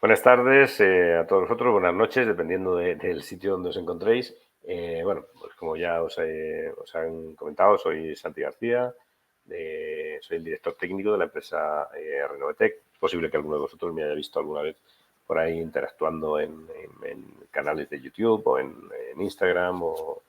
Buenas tardes a todos vosotros, buenas noches, dependiendo del sitio donde os encontréis. Bueno, pues como ya os han comentado, soy Santi García, soy el director técnico de la empresa Renovetec. Es posible que alguno de vosotros me haya visto alguna vez por ahí interactuando en canales de YouTube o en Instagram o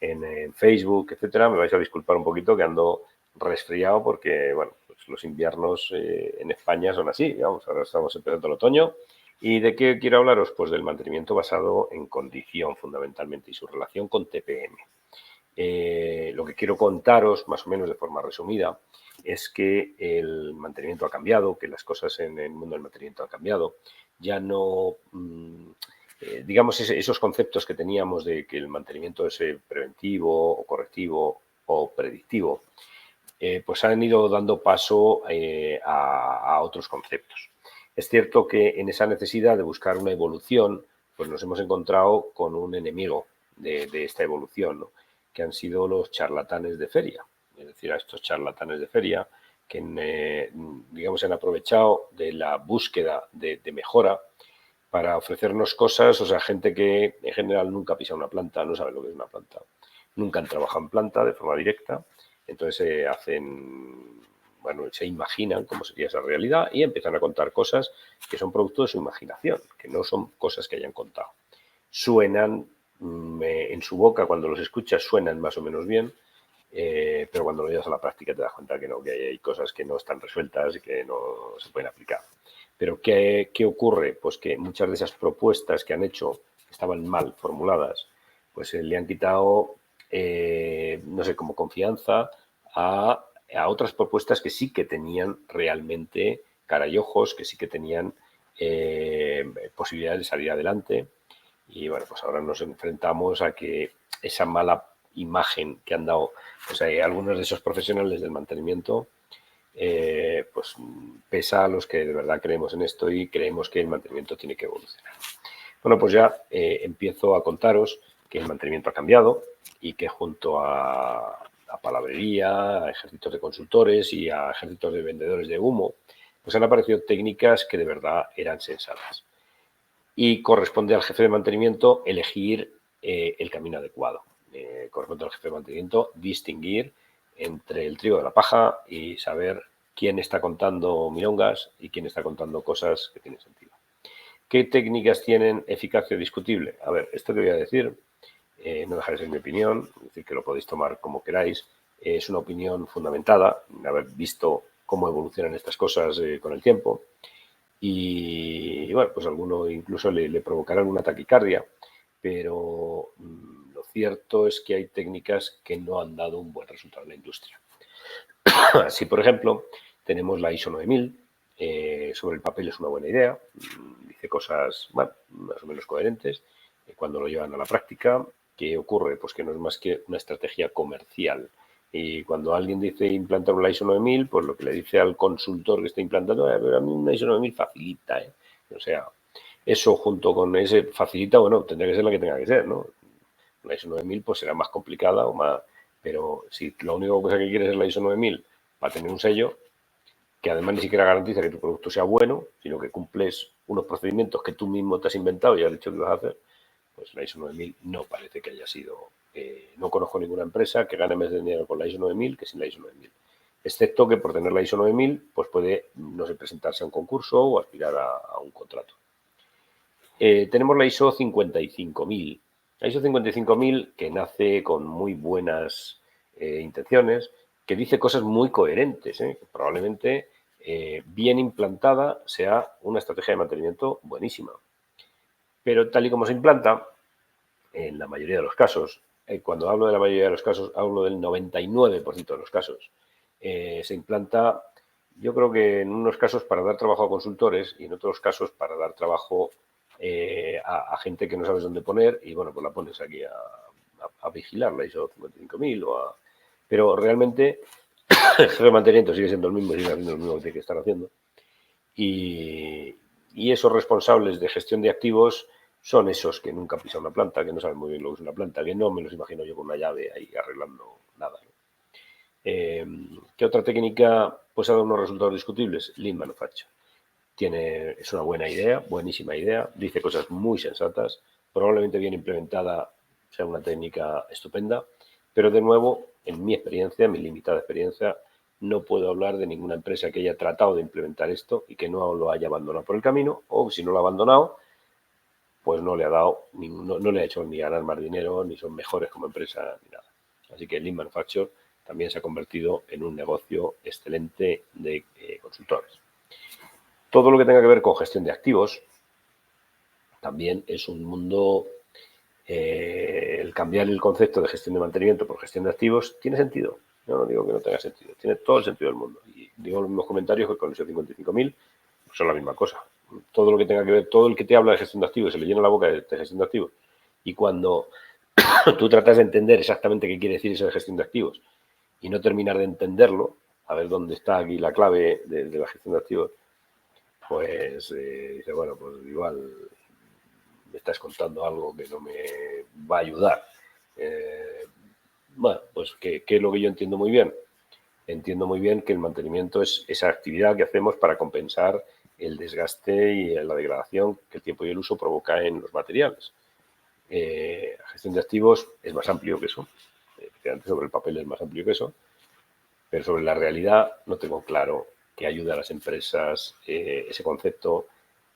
en Facebook, etcétera. Me vais a disculpar un poquito que ando resfriado porque, bueno, pues los inviernos en España son así, digamos, ahora estamos empezando el otoño. ¿Y de qué quiero hablaros? Pues del mantenimiento basado en condición, fundamentalmente, y su relación con TPM. Lo que quiero contaros, más o menos de forma resumida, es que el mantenimiento ha cambiado, que las cosas en el mundo del mantenimiento han cambiado. Ya no, digamos, esos conceptos que teníamos de que el mantenimiento es preventivo o correctivo o predictivo, pues han ido dando paso a otros conceptos. Es cierto que en esa necesidad de buscar una evolución, pues nos hemos encontrado con un enemigo de esta evolución, ¿no? Que han sido los charlatanes de feria. Es decir, a estos charlatanes de feria que, digamos, han aprovechado de la búsqueda de mejora para ofrecernos cosas, o sea, gente que en general nunca ha pisado una planta, no sabe lo que es una planta, nunca han trabajado en planta de forma directa, entonces se imaginan cómo sería esa realidad y empiezan a contar cosas que son producto de su imaginación, que no son cosas que hayan contado. Suenan en su boca, cuando los escuchas, suenan más o menos bien, pero cuando lo llevas a la práctica te das cuenta que no, que hay cosas que no están resueltas y que no se pueden aplicar. Pero ¿qué ocurre? Pues que muchas de esas propuestas que han hecho estaban mal formuladas, pues le han quitado, no sé, como confianza a otras propuestas que sí que tenían realmente cara y ojos, que sí que tenían posibilidades de salir adelante. Y bueno, pues ahora nos enfrentamos a que esa mala imagen que han dado, pues hay algunos de esos profesionales del mantenimiento, pues pesa a los que de verdad creemos en esto y creemos que el mantenimiento tiene que evolucionar. Bueno, pues ya empiezo a contaros que el mantenimiento ha cambiado y que junto a palabrería, a ejércitos de consultores y a ejércitos de vendedores de humo, pues han aparecido técnicas que de verdad eran sensatas. Y corresponde al jefe de mantenimiento elegir el camino adecuado. Corresponde al jefe de mantenimiento distinguir entre el trigo de la paja y saber quién está contando milongas y quién está contando cosas que tienen sentido. ¿Qué técnicas tienen eficacia discutible? A ver, esto que voy a decir no deja de ser mi opinión, es decir, que lo podéis tomar como queráis. Es una opinión fundamentada, de haber visto cómo evolucionan estas cosas con el tiempo. Y bueno, pues a alguno incluso le provocarán una taquicardia, pero lo cierto es que hay técnicas que no han dado un buen resultado en la industria. Así, por ejemplo, tenemos la ISO 9000, sobre el papel es una buena idea, dice cosas, bueno, más o menos coherentes, cuando lo llevan a la práctica. ¿Qué ocurre? Pues que no es más que una estrategia comercial. Y cuando alguien dice implantar una ISO 9000, pues lo que le dice al consultor que está implantando, a mí una ISO 9000 facilita, ¿eh? O sea, eso junto con ese facilita, bueno, tendría que ser la que tenga que ser, ¿no? La ISO 9000 pues será más complicada o más, pero si la única cosa que quieres es la ISO 9000 para tener un sello, que además ni siquiera garantiza que tu producto sea bueno, sino que cumples unos procedimientos que tú mismo te has inventado y has dicho que vas a hacer, pues la ISO 9000 no parece que haya sido. No conozco ninguna empresa que gane más dinero con la ISO 9000 que sin la ISO 9000. Excepto que por tener la ISO 9000, pues puede, no sé, presentarse a un concurso o aspirar a un contrato. Tenemos la ISO 55000. La ISO 55000 que nace con muy buenas intenciones, que dice cosas muy coherentes, que probablemente bien implantada sea una estrategia de mantenimiento buenísima. Pero tal y como se implanta, en la mayoría de los casos, cuando hablo de la mayoría de los casos, hablo del 99% de los casos, se implanta, yo creo que en unos casos para dar trabajo a consultores y en otros casos para dar trabajo a gente que no sabes dónde poner y bueno, pues la pones aquí a vigilar la ISO 55000 pero realmente el jefe de mantenimiento sigue siendo el mismo, sigue haciendo lo mismo que tiene que estar haciendo y esos responsables de gestión de activos son esos que nunca han pisado una planta, que no saben muy bien lo que es una planta, que no me los imagino yo con una llave ahí arreglando nada, ¿no? ¿Qué otra técnica pues ha dado unos resultados discutibles? Lean Manufacturing. Es una buena idea, buenísima idea, dice cosas muy sensatas, probablemente bien implementada sea una técnica estupenda, pero de nuevo, en mi experiencia, en mi limitada experiencia, no puedo hablar de ninguna empresa que haya tratado de implementar esto y que no lo haya abandonado por el camino, o si no lo ha abandonado, pues no le ha dado, no le ha hecho ni ganar más dinero, ni son mejores como empresa, ni nada. Así que Lean Manufacture también se ha convertido en un negocio excelente de consultores. Todo lo que tenga que ver con gestión de activos también es un mundo. El cambiar el concepto de gestión de mantenimiento por gestión de activos tiene sentido. Yo no digo que no tenga sentido, tiene todo el sentido del mundo. Y digo los mismos comentarios que con ISO 55.000 son la misma cosa. Todo lo que tenga que ver, todo el que te habla de gestión de activos se le llena la boca de gestión de activos. Y cuando tú tratas de entender exactamente qué quiere decir eso de gestión de activos y no terminar de entenderlo, a ver dónde está aquí la clave de la gestión de activos, pues dice, bueno, pues igual me estás contando algo que no me va a ayudar. Bueno, pues ¿qué es lo que yo entiendo muy bien? Entiendo muy bien que el mantenimiento es esa actividad que hacemos para compensar el desgaste y la degradación que el tiempo y el uso provoca en los materiales. La gestión de activos es más amplio que eso. Efectivamente, sobre el papel es más amplio que eso. Pero sobre la realidad no tengo claro que ayude a las empresas ese concepto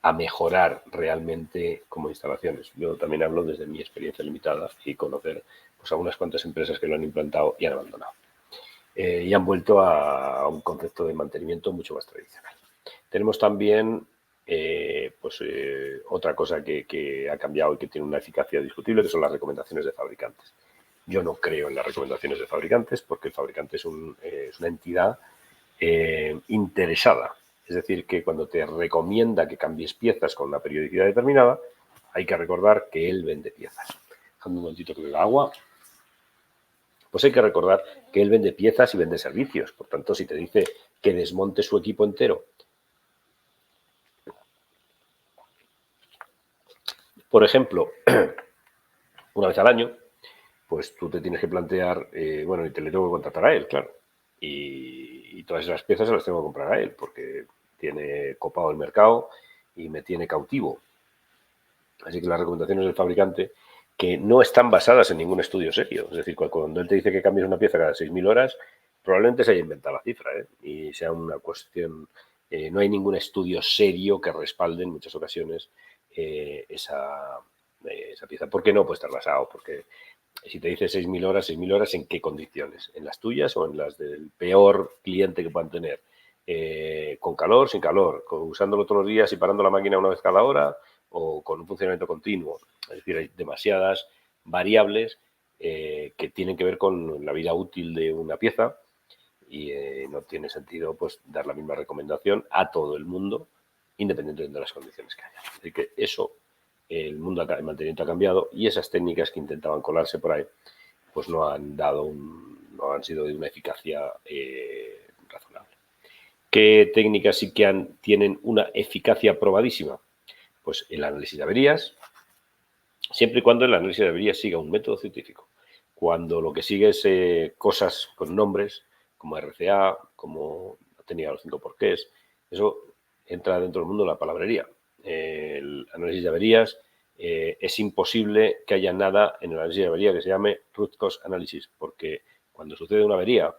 a mejorar realmente como instalaciones. Yo también hablo desde mi experiencia limitada y conocer pues, a unas cuantas empresas que lo han implantado y han abandonado. Y han vuelto a un concepto de mantenimiento mucho más tradicional. Tenemos también otra cosa que ha cambiado y que tiene una eficacia discutible, que son las recomendaciones de fabricantes. Yo no creo en las recomendaciones de fabricantes porque el fabricante es una entidad interesada. Es decir, que cuando te recomienda que cambies piezas con una periodicidad determinada, hay que recordar que él vende piezas. Dejando un momentito que beba agua. Pues hay que recordar que él vende piezas y vende servicios. Por tanto, si te dice que desmonte su equipo entero, por ejemplo, una vez al año, pues tú te tienes que plantear, bueno, y te le tengo que contratar a él, claro. Y todas esas piezas se las tengo que comprar a él, porque tiene copado el mercado y me tiene cautivo. Así que las recomendaciones del fabricante, que no están basadas en ningún estudio serio, es decir, cuando él te dice que cambies una pieza cada 6.000 horas, probablemente se haya inventado la cifra, y sea una cuestión, no hay ningún estudio serio que respalde en muchas ocasiones esa pieza. ¿Por qué no puede estar basado? Porque si te dice 6.000 horas, ¿en qué condiciones? ¿En las tuyas o en las del peor cliente que puedan tener? ¿Con calor, sin calor? ¿Usándolo todos los días y parando la máquina una vez cada hora? ¿O con un funcionamiento continuo? Es decir, hay demasiadas variables que tienen que ver con la vida útil de una pieza y no tiene sentido pues dar la misma recomendación a todo el mundo, independientemente de las condiciones que haya. Así que eso, el mundo del mantenimiento ha cambiado y esas técnicas que intentaban colarse por ahí, pues no han sido de una eficacia razonable. ¿Qué técnicas sí que tienen una eficacia probadísima? Pues el análisis de averías, siempre y cuando el análisis de averías siga un método científico. Cuando lo que sigue es cosas con nombres, como RCA, como tenía los 5 porqués, eso entra dentro del mundo de la palabrería. El análisis de averías, es imposible que haya nada en el análisis de avería que se llame root cause analysis, porque cuando sucede una avería,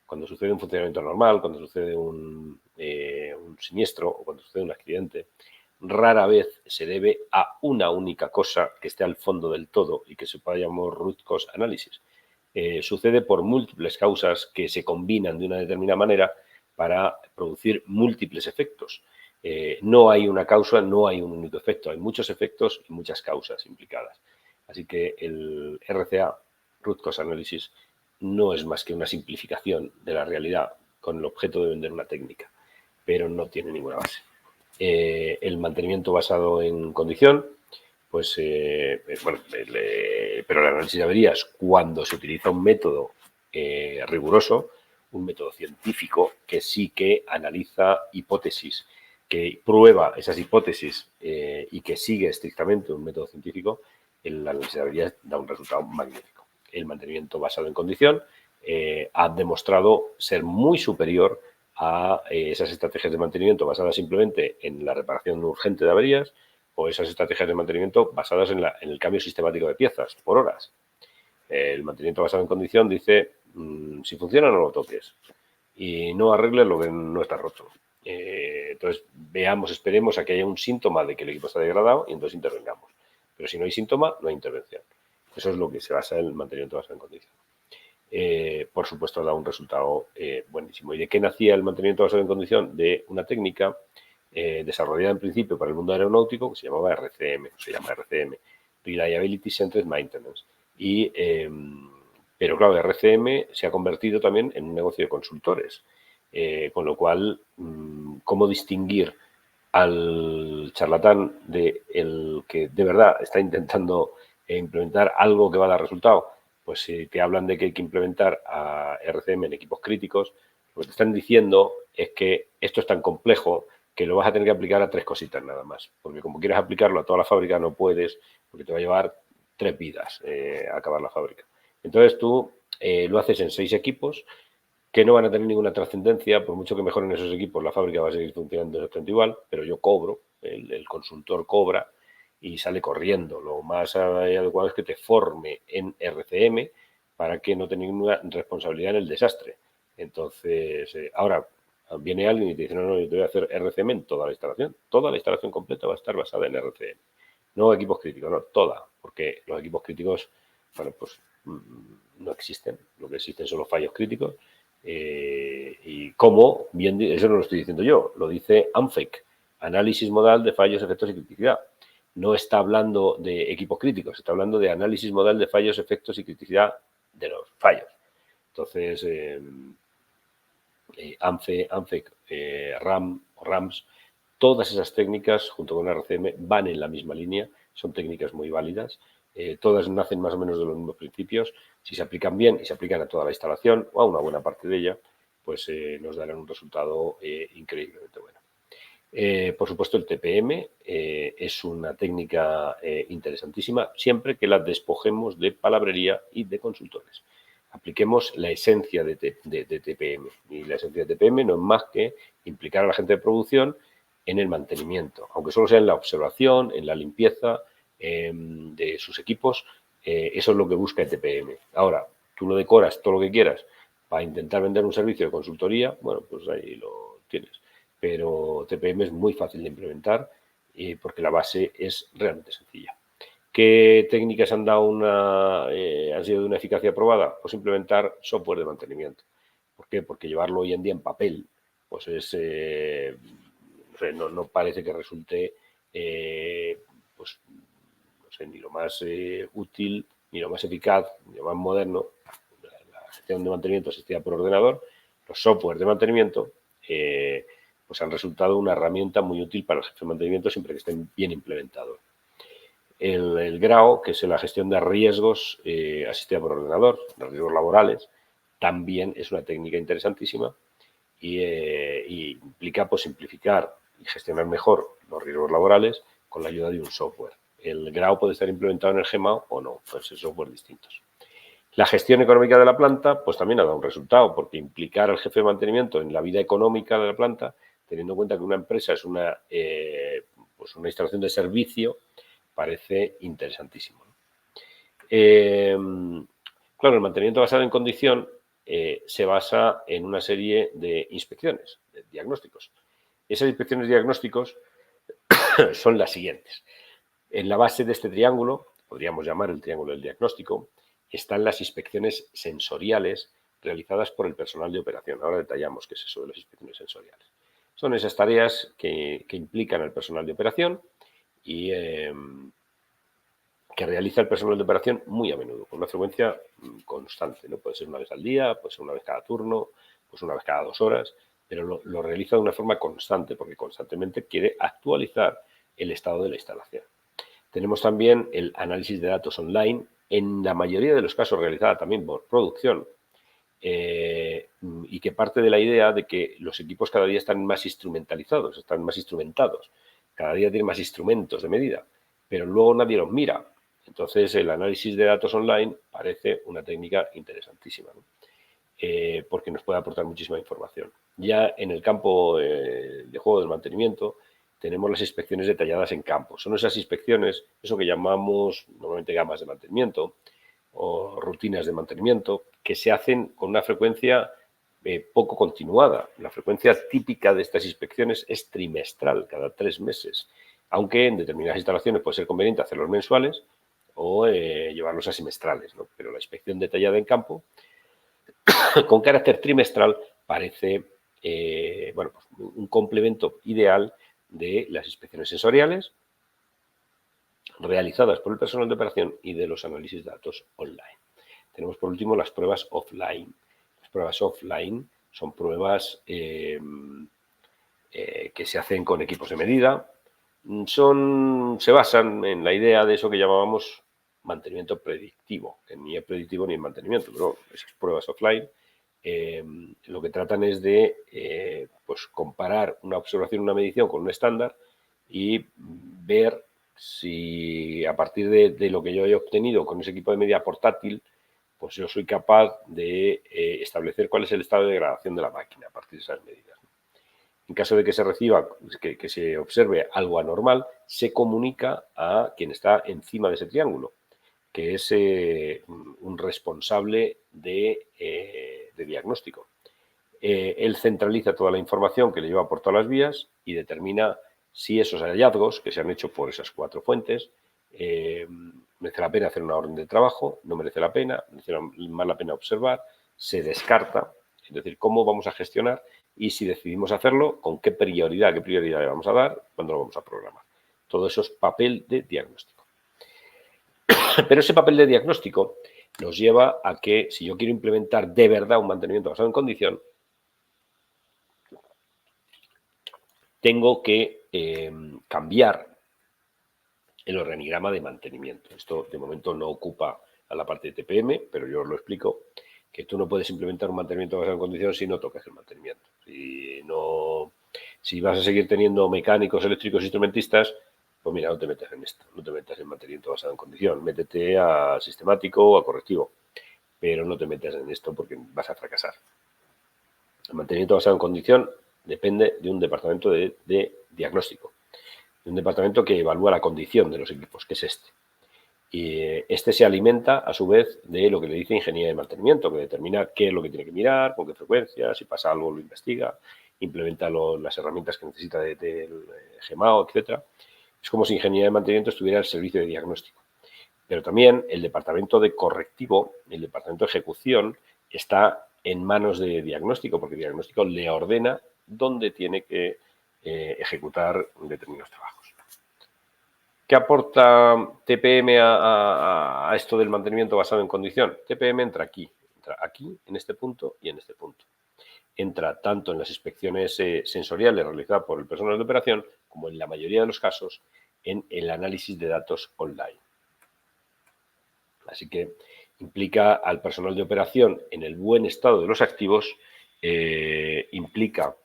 cuando sucede un funcionamiento anormal, cuando sucede un siniestro o cuando sucede un accidente, rara vez se debe a una única cosa que esté al fondo del todo y que se pueda llamar root cause analysis. Sucede por múltiples causas que se combinan de una determinada manera para producir múltiples efectos. No hay una causa, no hay un único efecto, hay muchos efectos y muchas causas implicadas. Así que el RCA, Root Cause Analysis, no es más que una simplificación de la realidad con el objeto de vender una técnica, pero no tiene ninguna base. El mantenimiento basado en condición, pues pero el análisis de averías, cuando se utiliza un método riguroso, un método científico que sí que analiza hipótesis, que prueba esas hipótesis y que sigue estrictamente un método científico, el análisis de averías da un resultado magnífico. El mantenimiento basado en condición ha demostrado ser muy superior a esas estrategias de mantenimiento basadas simplemente en la reparación urgente de averías o esas estrategias de mantenimiento basadas en el cambio sistemático de piezas por horas. El mantenimiento basado en condición dice, si funciona no lo toques y no arregles lo que no está roto. Entonces, esperemos a que haya un síntoma de que el equipo está degradado y entonces intervengamos. Pero si no hay síntoma, no hay intervención. Eso es lo que se basa en el mantenimiento basado en condición. Por supuesto, da un resultado buenísimo. ¿Y de qué nacía el mantenimiento basado en condición? De una técnica desarrollada en principio para el mundo aeronáutico que se llamaba RCM, se llama RCM, Reliability Centered Maintenance. Pero claro, RCM se ha convertido también en un negocio de consultores, con lo cual, ¿cómo distinguir al charlatán de el que de verdad está intentando implementar algo que va a dar resultado? Pues si te hablan de que hay que implementar a RCM en equipos críticos, lo que te están diciendo es que esto es tan complejo que lo vas a tener que aplicar a 3 cositas nada más, porque como quieres aplicarlo a toda la fábrica no puedes, porque te va a llevar 3 vidas acabar la fábrica. Entonces tú lo haces en 6 equipos que no van a tener ninguna trascendencia, por mucho que mejoren esos equipos, la fábrica va a seguir funcionando exactamente igual, pero yo cobro, el consultor cobra y sale corriendo. Lo más adecuado es que te forme en RCM para que no tenga ninguna responsabilidad en el desastre. Entonces, ahora viene alguien y te dice, no, yo te voy a hacer RCM en toda la instalación. Toda la instalación completa va a estar basada en RCM. No equipos críticos, no, toda, porque los equipos críticos, bueno, pues no existen. Lo que existen son los fallos críticos. Y como, bien, eso no lo estoy diciendo yo, lo dice ANFEC, Análisis Modal de Fallos, Efectos y Criticidad. No está hablando de equipos críticos, está hablando de análisis modal de fallos, efectos y criticidad de los fallos. Entonces, ANFEC, RAMS, todas esas técnicas, junto con RCM, van en la misma línea, son técnicas muy válidas, todas nacen más o menos de los mismos principios. Si se aplican bien y se aplican a toda la instalación o a una buena parte de ella, pues nos darán un resultado increíblemente bueno. Por supuesto, el TPM es una técnica interesantísima siempre que la despojemos de palabrería y de consultores. Apliquemos la esencia de TPM. Y la esencia de TPM no es más que implicar a la gente de producción en el mantenimiento, aunque solo sea en la observación, en la limpieza de sus equipos. Eso es lo que busca el TPM. Ahora, tú lo decoras todo lo que quieras para intentar vender un servicio de consultoría, bueno, pues ahí lo tienes. Pero TPM es muy fácil de implementar porque la base es realmente sencilla. ¿Qué técnicas han han sido de una eficacia probada? Pues implementar software de mantenimiento. ¿Por qué? Porque llevarlo hoy en día en papel, pues es no parece que resulte pues no sé, ni lo más útil, ni lo más eficaz, ni lo más moderno. La gestión de mantenimiento asistida por ordenador, los software de mantenimiento, pues han resultado una herramienta muy útil para el jefe de mantenimiento siempre que estén bien implementados. El GRAO, que es la gestión de riesgos asistida por ordenador, los riesgos laborales, también es una técnica interesantísima y implica pues, simplificar y gestionar mejor los riesgos laborales con la ayuda de un software. El GRAO puede estar implementado en el GMAO o no, pueden ser software distintos. La gestión económica de la planta pues también ha dado un resultado, porque implicar al jefe de mantenimiento en la vida económica de la planta, teniendo en cuenta que una empresa es una instalación de servicio, parece interesantísimo. Claro, el mantenimiento basado en condición se basa en una serie de inspecciones, de diagnósticos. Esas inspecciones diagnósticos son las siguientes. En la base de este triángulo, podríamos llamar el triángulo del diagnóstico, están las inspecciones sensoriales realizadas por el personal de operación. Ahora detallamos qué es eso de las inspecciones sensoriales. Son esas tareas que implican al personal de operación y que realiza el personal de operación muy a menudo, con una frecuencia constante. ¿No? Puede ser una vez al día, puede ser una vez cada turno, pues una vez cada 2 horas, pero lo realiza de una forma constante, porque constantemente quiere actualizar el estado de la instalación. Tenemos también el análisis de datos online, en la mayoría de los casos realizada también por producción, y que parte de la idea de que los equipos cada día están más instrumentalizados, están más instrumentados, cada día tienen más instrumentos de medida, pero luego nadie los mira. Entonces, el análisis de datos online parece una técnica interesantísima, ¿no? Porque nos puede aportar muchísima información. Ya en el campo de juego del mantenimiento tenemos las inspecciones detalladas en campo. Son esas inspecciones, eso que llamamos normalmente gamas de mantenimiento o rutinas de mantenimiento, que se hacen con una frecuencia poco continuada. La frecuencia típica de estas inspecciones es trimestral, cada 3 meses, aunque en determinadas instalaciones puede ser conveniente hacerlos mensuales o llevarlos a semestrales, ¿no? Pero la inspección detallada en campo, con carácter trimestral, parece bueno, pues un complemento ideal de las inspecciones sensoriales realizadas por el personal de operación y de los análisis de datos online. Tenemos por último las pruebas offline. Las pruebas offline son pruebas que se hacen con equipos de medida. Se basan en la idea de eso que llamábamos mantenimiento predictivo, que ni es predictivo ni es mantenimiento, pero esas pruebas offline lo que tratan es de pues comparar una observación, una medición con un estándar y ver si a partir de lo que yo he obtenido con ese equipo de medida portátil, pues yo soy capaz de establecer cuál es el estado de degradación de la máquina a partir de esas medidas. En caso de que se reciba, que se observe algo anormal, se comunica a quien está encima de ese triángulo, que es un responsable de diagnóstico. Él centraliza toda la información que le lleva por todas las vías y determina si esos hallazgos que se han hecho por esas 4 fuentes merece la pena hacer una orden de trabajo, no merece la pena, merece más la pena observar, se descarta, es decir, cómo vamos a gestionar y si decidimos hacerlo, con qué prioridad le vamos a dar, cuándo lo vamos a programar. Todo eso es papel de diagnóstico. Pero ese papel de diagnóstico nos lleva a que si yo quiero implementar de verdad un mantenimiento basado en condición, tengo que cambiar el organigrama de mantenimiento. Esto de momento no ocupa a la parte de TPM, pero yo os lo explico, que tú no puedes implementar un mantenimiento basado en condición si no tocas el mantenimiento. Si vas a seguir teniendo mecánicos, eléctricos, instrumentistas, pues mira, no te metas en esto, no te metas en mantenimiento basado en condición, métete a sistemático o a correctivo, pero no te metas en esto porque vas a fracasar. El mantenimiento basado en condición depende de un departamento de diagnóstico, de un departamento que evalúa la condición de los equipos, que es este. Y este se alimenta, a su vez, de lo que le dice ingeniería de mantenimiento, que determina qué es lo que tiene que mirar, con qué frecuencia, si pasa algo lo investiga, implementa las herramientas que necesita del GEMAO, etc. Es como si ingeniería de mantenimiento estuviera al servicio de diagnóstico. Pero también el departamento de correctivo, el departamento de ejecución, está en manos de diagnóstico, porque el diagnóstico le ordena dónde tiene que ejecutar determinados trabajos. ¿Qué aporta TPM a esto del mantenimiento basado en condición? TPM entra aquí, en este punto y en este punto. Entra tanto en las inspecciones sensoriales realizadas por el personal de operación, como en la mayoría de los casos en el análisis de datos online. Así que implica al personal de operación en el buen estado de los activos, implica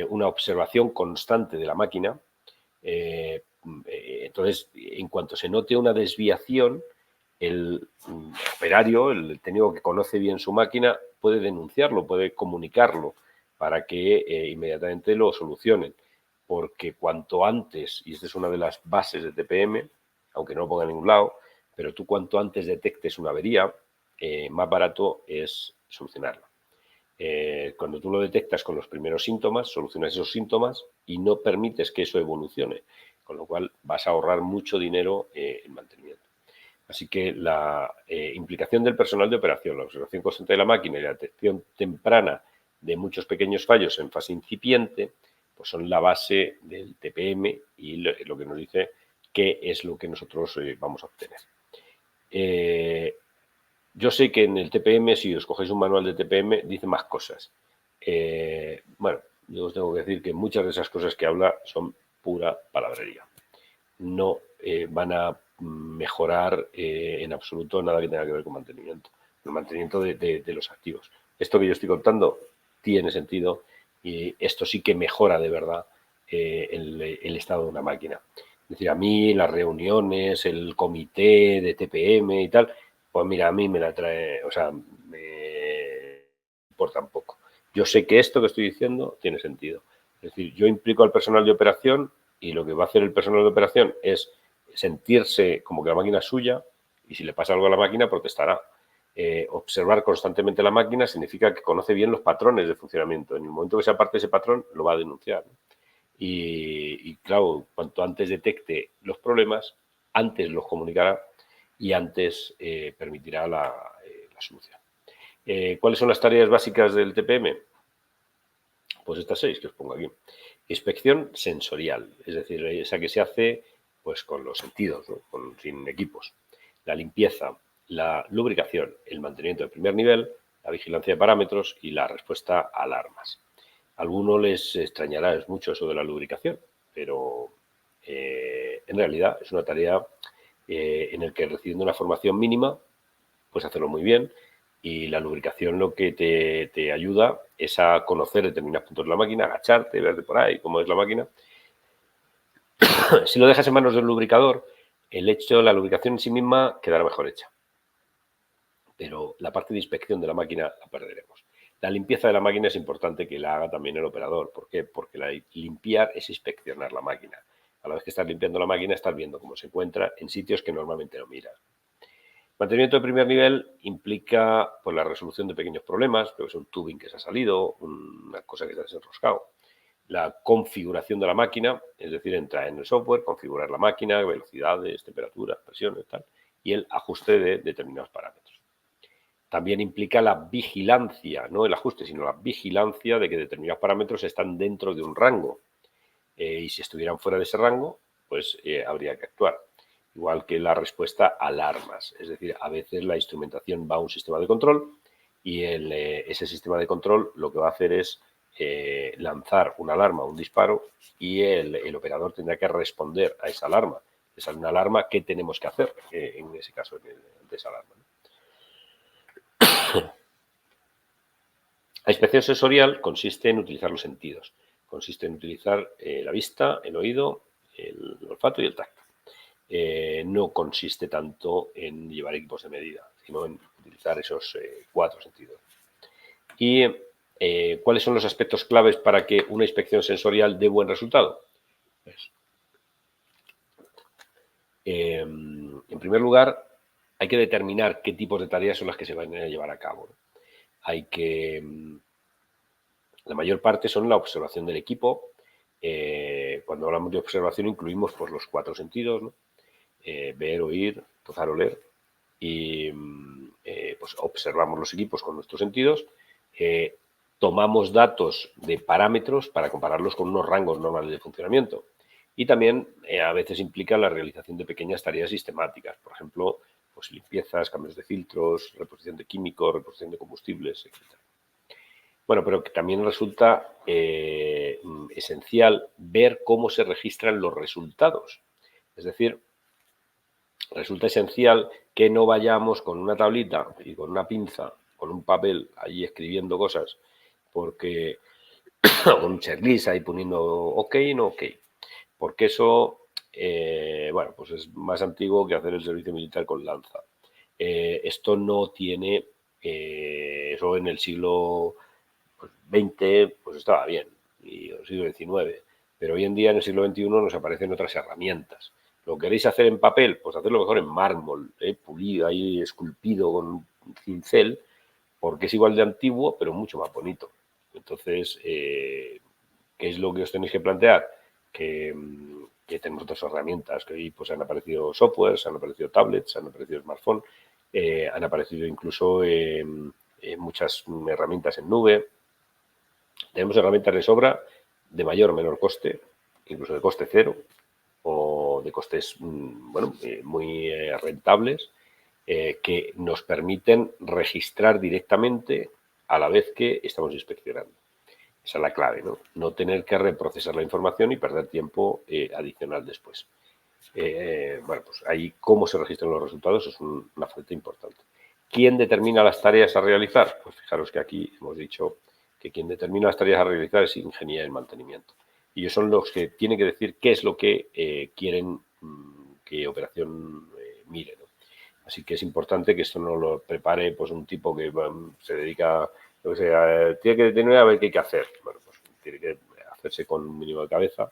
una observación constante de la máquina. Entonces, en cuanto se note una desviación, el operario, el técnico que conoce bien su máquina, puede denunciarlo, puede comunicarlo para que inmediatamente lo solucionen. Porque cuanto antes, y esta es una de las bases de TPM, aunque no lo ponga en ningún lado, pero tú cuanto antes detectes una avería, más barato es solucionarla. Cuando tú lo detectas con los primeros síntomas, solucionas esos síntomas y no permites que eso evolucione, con lo cual vas a ahorrar mucho dinero en mantenimiento. Así que la implicación del personal de operación, la observación constante de la máquina y la detección temprana de muchos pequeños fallos en fase incipiente, pues son la base del TPM y lo que nos dice qué es lo que nosotros vamos a obtener. Yo sé que en el TPM, si os cogéis un manual de TPM, dice más cosas. Bueno, yo os tengo que decir que muchas de esas cosas que habla son pura palabrería. No van a mejorar en absoluto nada que tenga que ver con mantenimiento. El mantenimiento de los activos. Esto que yo estoy contando tiene sentido y esto sí que mejora de verdad el estado de una máquina. Es decir, a mí las reuniones, el comité de TPM y tal, pues mira, a mí me la trae, o sea, me importa un poco. yo sé que esto que estoy diciendo tiene sentido. Es decir, yo implico al personal de operación y lo que va a hacer el personal de operación es sentirse como que la máquina es suya y si le pasa algo a la máquina protestará. Observar constantemente la máquina significa que conoce bien los patrones de funcionamiento. En el momento que se aparte ese patrón, lo va a denunciar. Y claro, cuanto antes detecte los problemas, antes los comunicará y antes permitirá la solución. ¿Cuáles son las tareas básicas del TPM? Pues estas 6 que os pongo aquí. Inspección sensorial, es decir, esa que se hace pues con los sentidos, ¿no? Sin equipos. La limpieza, la lubricación, el mantenimiento de primer nivel, la vigilancia de parámetros y la respuesta a alarmas. A algunos les extrañará mucho eso de la lubricación, pero en realidad es una tarea en la que recibiendo una formación mínima, puedes hacerlo muy bien. Y la lubricación lo que te ayuda es a conocer determinados puntos de la máquina, agacharte, ver de por ahí cómo es la máquina. Si lo dejas en manos del lubricador, la lubricación en sí misma quedará mejor hecha. Pero la parte de inspección de la máquina la perderemos. La limpieza de la máquina es importante que la haga también el operador. ¿Por qué? Porque limpiar es inspeccionar la máquina. A la vez que estás limpiando la máquina, estás viendo cómo se encuentra en sitios que normalmente no miras. Mantenimiento de primer nivel implica pues, la resolución de pequeños problemas, creo que es un tubing que se ha salido, una cosa que se ha desenroscado. La configuración de la máquina, es decir, entrar en el software, configurar la máquina, velocidades, temperaturas, presiones, tal, y el ajuste de determinados parámetros. También implica la vigilancia, no el ajuste, sino la vigilancia de que determinados parámetros están dentro de un rango. Y si estuvieran fuera de ese rango, pues habría que actuar. Igual que la respuesta a alarmas. Es decir, a veces la instrumentación va a un sistema de control y ese sistema de control lo que va a hacer es lanzar una alarma, un disparo, y el operador tendrá que responder a esa alarma. Esa es una alarma, ¿qué tenemos que hacer en ese caso de esa alarma? La inspección sensorial consiste en utilizar los sentidos. Consiste en utilizar la vista, el oído, el olfato y el tacto. No consiste tanto en llevar equipos de medida, sino en utilizar esos 4 sentidos. ¿Y cuáles son los aspectos claves para que una inspección sensorial dé buen resultado? Pues, en primer lugar, hay que determinar qué tipos de tareas son las que se van a llevar a cabo. La mayor parte son la observación del equipo. Cuando hablamos de observación incluimos pues, los 4 sentidos, ¿no? Ver, oír, tocar, oler. Y pues observamos los equipos con nuestros sentidos, tomamos datos de parámetros para compararlos con unos rangos normales de funcionamiento y también a veces implica la realización de pequeñas tareas sistemáticas, por ejemplo, pues limpiezas, cambios de filtros, reposición de químicos, reposición de combustibles, etc. Bueno, pero que también resulta esencial ver cómo se registran los resultados. Es decir, resulta esencial que no vayamos con una tablita y con una pinza, con un papel allí escribiendo cosas, porque con un checklist ahí poniendo ok, no ok, porque eso, bueno, pues es más antiguo que hacer el servicio militar con lanza. Esto no tiene, eso en el siglo XX, pues estaba bien, y en el siglo XIX, pero hoy en día en el siglo XXI nos aparecen otras herramientas. ¿Lo queréis hacer en papel? Pues hacerlo mejor en mármol, pulido, ahí esculpido con un cincel, porque es igual de antiguo, pero mucho más bonito. Entonces, ¿qué es lo que os tenéis que plantear? Que tenemos otras herramientas, que hoy pues, han aparecido softwares, han aparecido tablets, han aparecido smartphones, han aparecido incluso muchas herramientas en nube. Tenemos herramientas de sobra de mayor o menor coste, incluso de coste cero, o de costes bueno, muy rentables, que nos permiten registrar directamente a la vez que estamos inspeccionando. Esa es la clave, ¿no? No tener que reprocesar la información y perder tiempo adicional después. Bueno, pues ahí cómo se registran los resultados es una falta importante. ¿Quién determina las tareas a realizar? Pues fijaros que aquí hemos dicho que quien determina las tareas a realizar es ingeniería del mantenimiento. Y ellos son los que tienen que decir qué es lo que quieren que operación mire, ¿no? Así que es importante que esto no lo prepare pues un tipo que se dedica Lo que sea, tiene que detener a ver qué hay que hacer. Bueno, pues tiene que hacerse con un mínimo de cabeza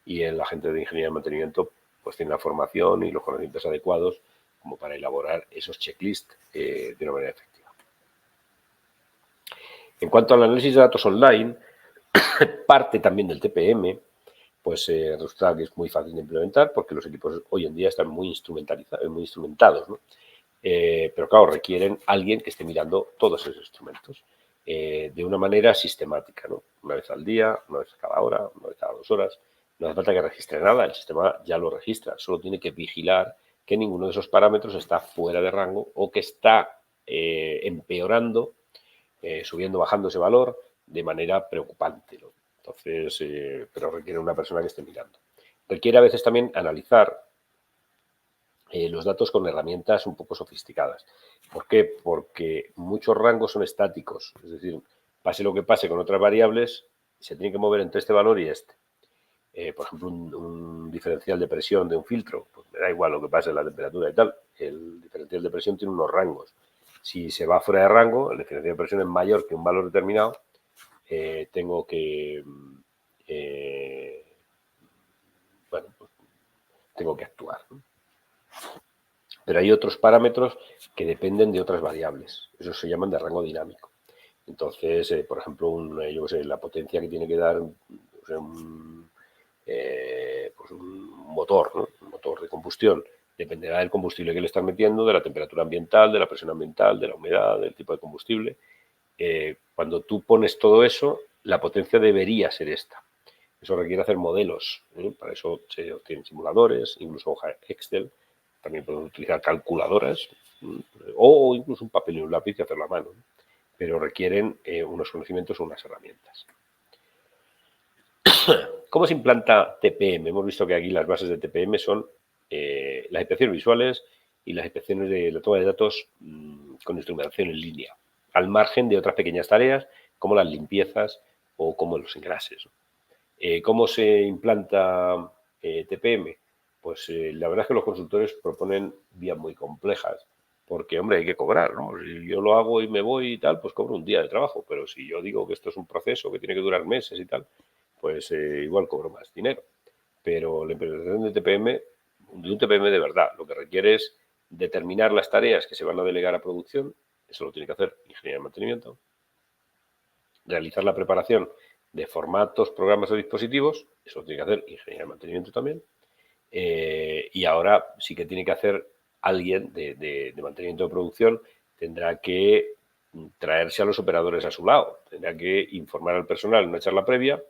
y la gente de ingeniería de mantenimiento pues tiene la formación y los conocimientos adecuados como para elaborar esos checklists de una manera efectiva. En cuanto al análisis de datos online, parte también del TPM, pues resulta que es muy fácil de implementar porque los equipos hoy en día están muy instrumentados, ¿no? Pero claro, requieren alguien que esté mirando todos esos instrumentos de una manera sistemática, ¿no? Una vez al día, una vez cada hora, una vez cada 2 horas. No hace falta que registre nada, el sistema ya lo registra, solo tiene que vigilar que ninguno de esos parámetros está fuera de rango o que está empeorando, subiendo o bajando ese valor de manera preocupante, ¿no? Entonces, pero requiere una persona que esté mirando. Requiere a veces también analizar los datos con herramientas un poco sofisticadas. ¿Por qué? Porque muchos rangos son estáticos, es decir, pase lo que pase con otras variables, se tiene que mover entre este valor y este. Por ejemplo, un diferencial de presión de un filtro, pues me da igual lo que pase en la temperatura y tal, el diferencial de presión tiene unos rangos. Si se va fuera de rango, el diferencial de presión es mayor que un valor determinado, tengo que, bueno, pues tengo que actuar, ¿no? Pero hay otros parámetros que dependen de otras variables. Esos se llaman de rango dinámico. Entonces, por ejemplo, yo sé, la potencia que tiene que dar pues un motor, ¿no? Un motor de combustión, dependerá del combustible que le están metiendo, de la temperatura ambiental, de la presión ambiental, de la humedad, del tipo de combustible. Cuando tú pones todo eso, la potencia debería ser esta. Eso requiere hacer modelos, ¿eh? Para eso se obtienen simuladores, incluso hoja Excel. También podemos utilizar calculadoras o incluso un papel y un lápiz y hacerlo a mano. Pero requieren unos conocimientos o unas herramientas. ¿Cómo se implanta TPM? Hemos visto que aquí las bases de TPM son las inspecciones visuales y las inspecciones de la toma de datos con instrumentación en línea, al margen de otras pequeñas tareas como las limpiezas o como los engrases. ¿Cómo se implanta TPM? Pues la verdad es que los consultores proponen vías muy complejas, porque, hombre, hay que cobrar, ¿no? Si yo lo hago y me voy y tal, pues cobro un día de trabajo, pero si yo digo que esto es un proceso que tiene que durar meses y tal, pues igual cobro más dinero. Pero la implementación de un TPM de verdad, lo que requiere es determinar las tareas que se van a delegar a producción, eso lo tiene que hacer ingeniería de mantenimiento, realizar la preparación de formatos, programas o dispositivos, eso lo tiene que hacer ingeniería de mantenimiento también, y ahora sí que tiene que hacer alguien de mantenimiento de producción, tendrá que traerse a los operadores a su lado, tendrá que informar al personal en una charla previa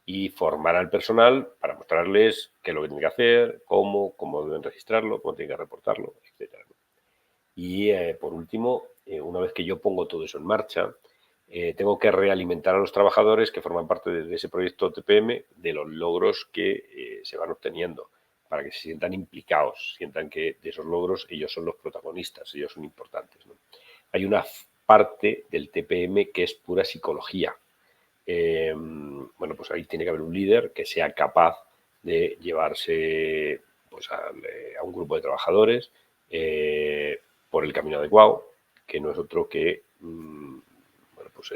y formar al personal para mostrarles qué es lo que tiene que hacer, cómo deben registrarlo, cómo tienen que reportarlo, etc. Y por último, una vez que yo pongo todo eso en marcha, tengo que realimentar a los trabajadores que forman parte de ese proyecto TPM de los logros que se van obteniendo, para que se sientan implicados, sientan que de esos logros ellos son los protagonistas, ellos son importantes, ¿no? Hay una parte del TPM que es pura psicología. Bueno, pues ahí tiene que haber un líder que sea capaz de llevarse pues, a un grupo de trabajadores por el camino adecuado, que no es otro que bueno, pues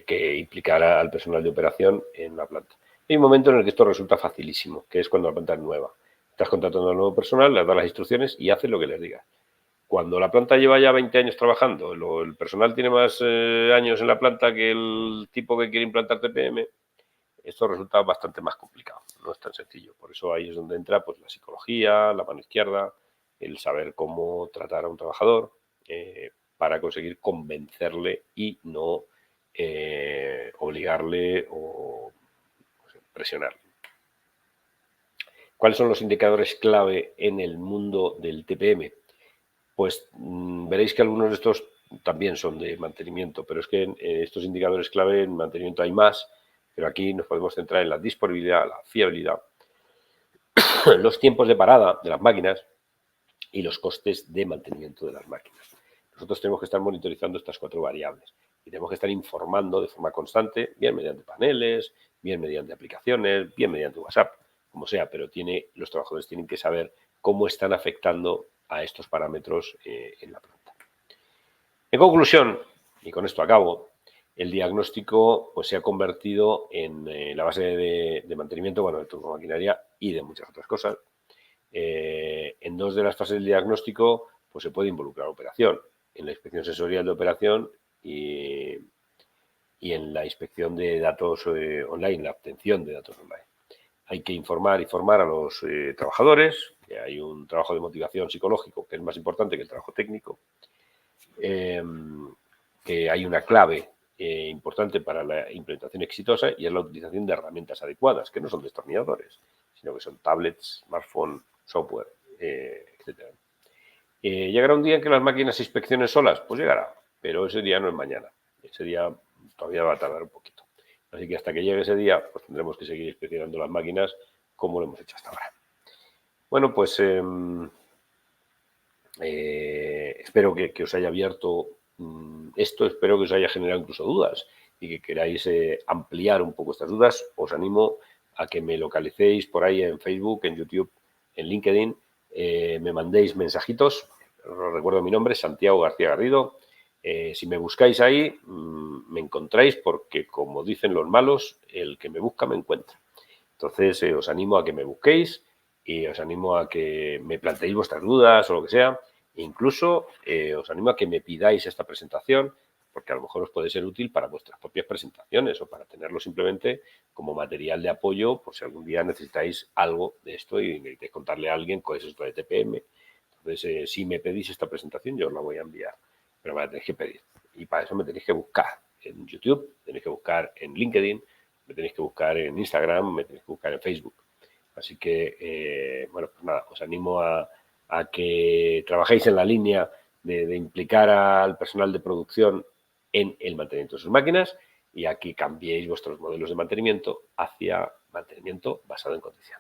que implicará al personal de operación en la planta. Hay un momento en el que esto resulta facilísimo, que es cuando la planta es nueva. Estás contratando al nuevo personal, les das las instrucciones y haces lo que les digas. Cuando la planta lleva ya 20 años trabajando, el personal tiene más años en la planta que el tipo que quiere implantar TPM, esto resulta bastante más complicado, no es tan sencillo. Por eso ahí es donde entra pues, la psicología, la mano izquierda, el saber cómo tratar a un trabajador para conseguir convencerle y no obligarle o presionarle. ¿Cuáles son los indicadores clave en el mundo del TPM? Pues veréis que algunos de estos también son de mantenimiento, pero es que en estos indicadores clave en mantenimiento hay más, pero aquí nos podemos centrar en la disponibilidad, la fiabilidad, los tiempos de parada de las máquinas y los costes de mantenimiento de las máquinas. Nosotros tenemos que estar monitorizando estas 4 variables y tenemos que estar informando de forma constante, bien mediante paneles, bien mediante aplicaciones, bien mediante WhatsApp, como sea, pero los trabajadores tienen que saber cómo están afectando a estos parámetros en la planta. En conclusión, y con esto acabo, el diagnóstico pues, se ha convertido en la base de mantenimiento, bueno, de turbomaquinaria y de muchas otras cosas. En dos de las fases del diagnóstico pues, se puede involucrar operación, en la inspección sensorial de operación y en la inspección de datos online, la obtención de datos online. Hay que informar y formar a los trabajadores, que hay un trabajo de motivación psicológico que es más importante que el trabajo técnico, que hay una clave importante para la implementación exitosa y es la utilización de herramientas adecuadas, que no son destornilladores, sino que son tablets, smartphone, software, etc. ¿Llegará un día en que las máquinas se inspeccionen solas? Pues llegará, pero ese día no es mañana. Ese día todavía va a tardar un poquito. Así que hasta que llegue ese día, pues tendremos que seguir inspeccionando las máquinas como lo hemos hecho hasta ahora. Bueno, pues espero que os haya abierto esto, espero que os haya generado incluso dudas y que queráis ampliar un poco estas dudas. Os animo a que me localicéis por ahí en Facebook, en YouTube, en LinkedIn, me mandéis mensajitos. Os recuerdo mi nombre, Santiago García Garrido. Si me buscáis ahí, me encontráis porque, como dicen los malos, el que me busca me encuentra. Entonces, os animo a que me busquéis y os animo a que me planteéis vuestras dudas o lo que sea. Incluso os animo a que me pidáis esta presentación, porque a lo mejor os puede ser útil para vuestras propias presentaciones o para tenerlo simplemente como material de apoyo por si algún día necesitáis algo de esto y necesitáis contarle a alguien qué es esto de TPM. Entonces, si me pedís esta presentación, yo os la voy a enviar, pero me la tenéis que pedir. Y para eso me tenéis que buscar en YouTube, tenéis que buscar en LinkedIn, me tenéis que buscar en Instagram, me tenéis que buscar en Facebook. Así que, bueno, pues nada, os animo a que trabajéis en la línea de implicar al personal de producción en el mantenimiento de sus máquinas y a que cambiéis vuestros modelos de mantenimiento hacia mantenimiento basado en condición.